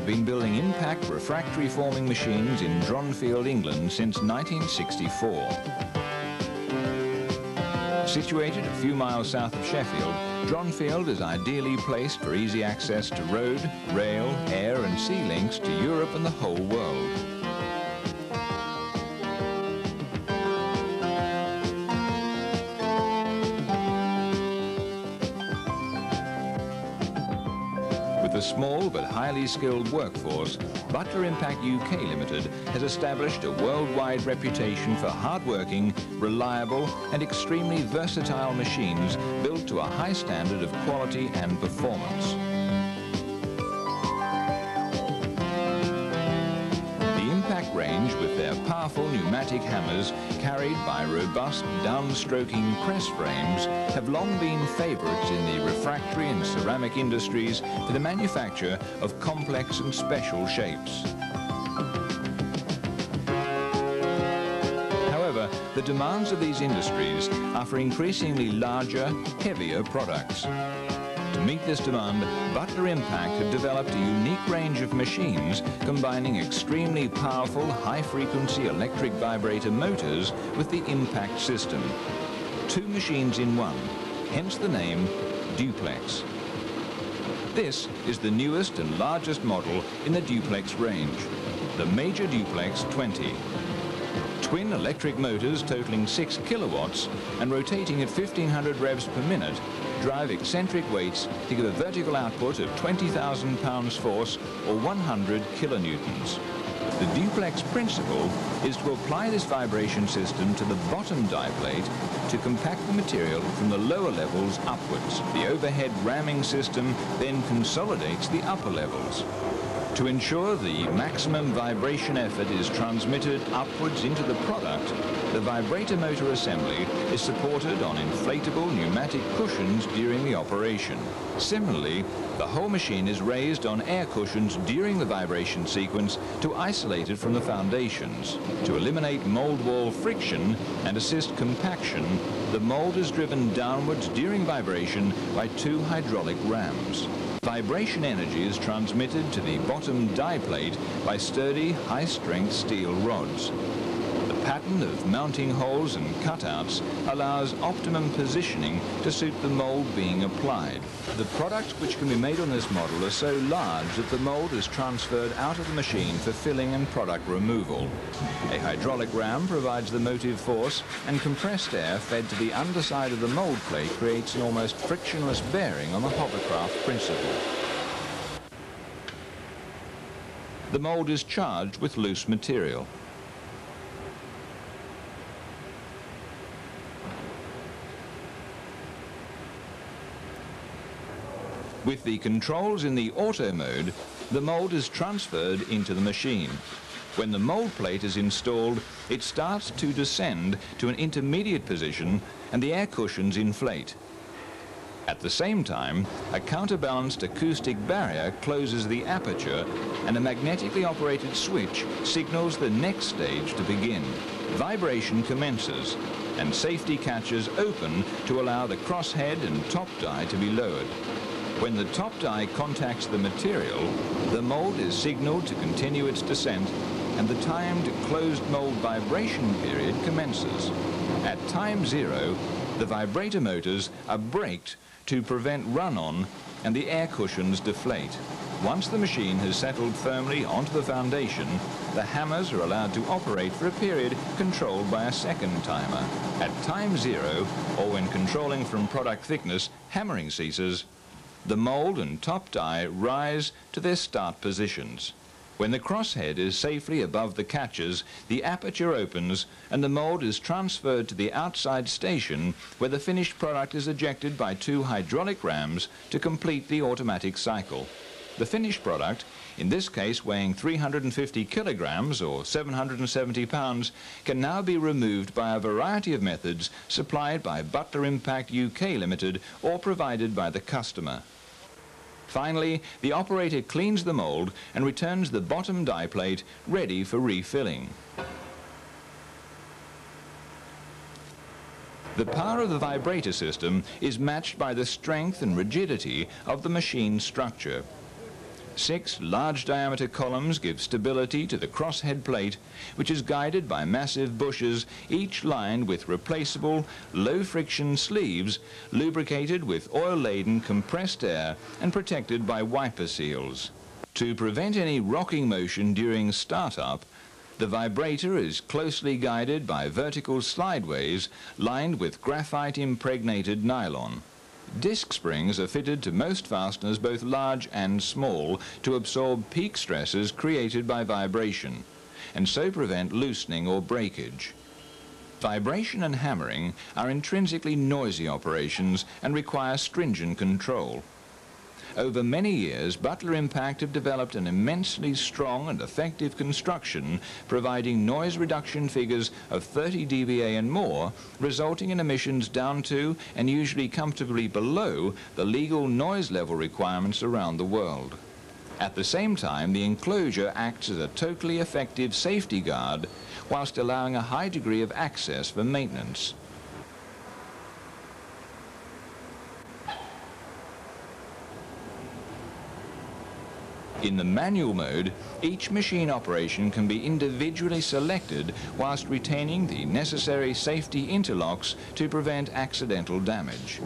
have been building impact refractory forming machines in Dronfield, England since 1964. Situated a few miles south of Sheffield, Dronfield is ideally placed for easy access to road, rail, air and sea links to Europe and the whole world. With a small but highly skilled workforce, Butler Impact UK Limited has established a worldwide reputation for hard-working, reliable and extremely versatile machines built to a high standard of quality and performance. The Impact range, with their powerful pneumatic hammers carried by robust downstroking press frames, have long been favourites in the refractory and ceramic industries for the manufacture of complex and special shapes. However, the demands of these industries are for increasingly larger, heavier products. To meet this demand, Butler Impact have developed a unique range of machines combining extremely powerful high-frequency electric vibrator motors with the Impact system. Two machines in one, hence the name Duplex. This is the newest and largest model in the Duplex range, the Major Duplex 20. Twin electric motors totaling 6 kilowatts and rotating at 1500 revs per minute drive eccentric weights to give a vertical output of 20,000 pounds force or 100 kilonewtons. The Duplex principle is to apply this vibration system to the bottom die plate to compact the material from the lower levels upwards. The overhead ramming system then consolidates the upper levels. To ensure the maximum vibration effort is transmitted upwards into the product, the vibrator motor assembly is supported on inflatable pneumatic cushions during the operation. Similarly, the whole machine is raised on air cushions during the vibration sequence to isolate it from the foundations. To eliminate mold wall friction and assist compaction, the mold is driven downwards during vibration by two hydraulic rams. Vibration energy is transmitted to the bottom die plate by sturdy, high-strength steel rods. The pattern of mounting holes and cutouts allows optimum positioning to suit the mold being applied. The products which can be made on this model are so large that the mold is transferred out of the machine for filling and product removal. A hydraulic ram provides the motive force, and compressed air fed to the underside of the mold plate creates an almost frictionless bearing on the hovercraft principle. The mold is charged with loose material. With the controls in the auto mode, the mold is transferred into the machine. When the mold plate is installed, it starts to descend to an intermediate position and the air cushions inflate. At the same time, a counterbalanced acoustic barrier closes the aperture and a magnetically operated switch signals the next stage to begin. Vibration commences and safety catches open to allow the crosshead and top die to be lowered. When the top die contacts the material, the mold is signaled to continue its descent and the timed closed mold vibration period commences. At time 0, the vibrator motors are braked to prevent run-on and the air cushions deflate. Once the machine has settled firmly onto the foundation, the hammers are allowed to operate for a period controlled by a second timer. At time 0, or when controlling from product thickness, hammering ceases. The mold and top die rise to their start positions. When the crosshead is safely above the catches, the aperture opens and the mold is transferred to the outside station where the finished product is ejected by two hydraulic rams to complete the automatic cycle. The finished product, in this case weighing 350 kilograms or 770 pounds, can now be removed by a variety of methods supplied by Butler Impact UK Limited or provided by the customer. Finally, the operator cleans the mold and returns the bottom die plate ready for refilling. The power of the vibrator system is matched by the strength and rigidity of the machine structure. 6 large diameter columns give stability to the crosshead plate, which is guided by massive bushes, each lined with replaceable, low-friction sleeves, lubricated with oil-laden compressed air and protected by wiper seals. To prevent any rocking motion during startup, the vibrator is closely guided by vertical slideways lined with graphite-impregnated nylon. Disc springs are fitted to most fasteners, both large and small, to absorb peak stresses created by vibration, and so prevent loosening or breakage. Vibration and hammering are intrinsically noisy operations and require stringent control. Over many years, Butler Impact have developed an immensely strong and effective construction, providing noise reduction figures of 30 dBA and more, resulting in emissions down to and usually comfortably below the legal noise level requirements around the world. At the same time, the enclosure acts as a totally effective safety guard, whilst allowing a high degree of access for maintenance. In the manual mode, each machine operation can be individually selected whilst retaining the necessary safety interlocks to prevent accidental damage.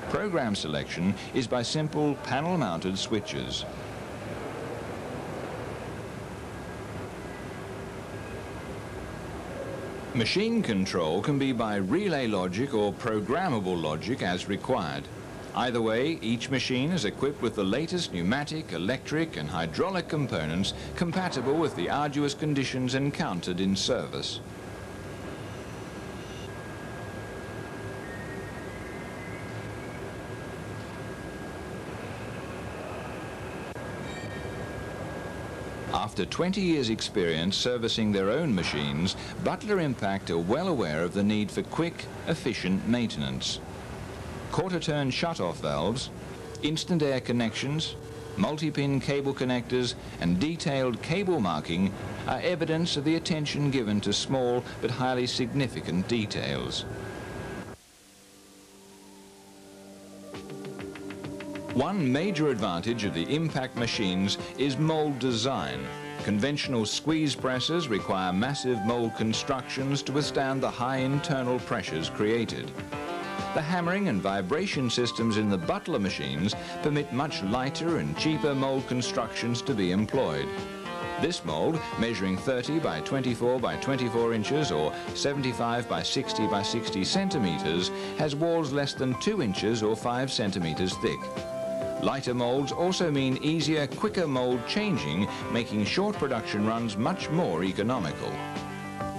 Program selection is by simple panel-mounted switches. Machine control can be by relay logic or programmable logic as required. Either way, each machine is equipped with the latest pneumatic, electric and hydraulic components compatible with the arduous conditions encountered in service. After 20 years' experience servicing their own machines, Butler Impact are well aware of the need for quick, efficient maintenance. Quarter-turn shut-off valves, instant air connections, multi-pin cable connectors and detailed cable marking are evidence of the attention given to small but highly significant details. One major advantage of the Impact machines is mold design. Conventional squeeze presses require massive mold constructions to withstand the high internal pressures created. The hammering and vibration systems in the Butler machines permit much lighter and cheaper mold constructions to be employed. This mold, measuring 30 by 24 by 24 inches or 75 by 60 by 60 centimeters, has walls less than 2 inches or 5 centimeters thick. Lighter molds also mean easier, quicker mold changing, making short production runs much more economical.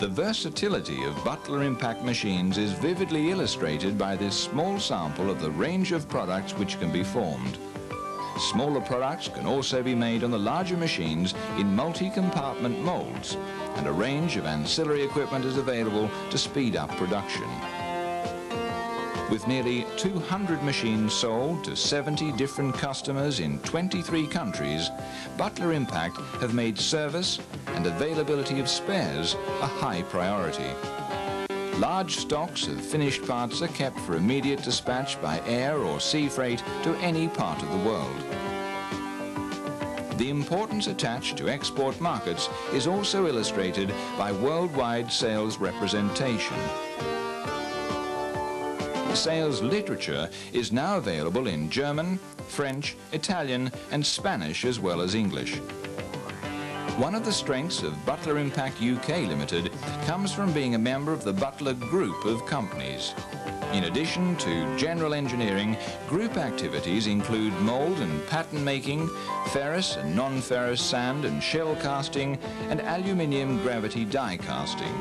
The versatility of Butler Impact machines is vividly illustrated by this small sample of the range of products which can be formed. Smaller products can also be made on the larger machines in multi-compartment molds, and a range of ancillary equipment is available to speed up production. With nearly 200 machines sold to 70 different customers in 23 countries, Butler Impact have made service and availability of spares a high priority. Large stocks of finished parts are kept for immediate dispatch by air or sea freight to any part of the world. The importance attached to export markets is also illustrated by worldwide sales representation. Sales literature is now available in German, French, Italian and Spanish as well as English. One of the strengths of Butler Impact UK Limited comes from being a member of the Butler Group of companies. In addition to general engineering, group activities include mold and pattern making, ferrous and non-ferrous sand and shell casting, and aluminium gravity die casting.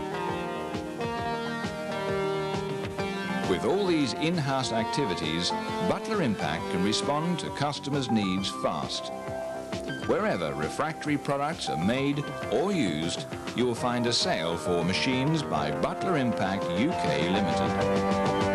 With all these in-house activities, Butler Impact can respond to customers' needs fast. Wherever refractory products are made or used, you will find a sale for machines by Butler Impact UK Limited.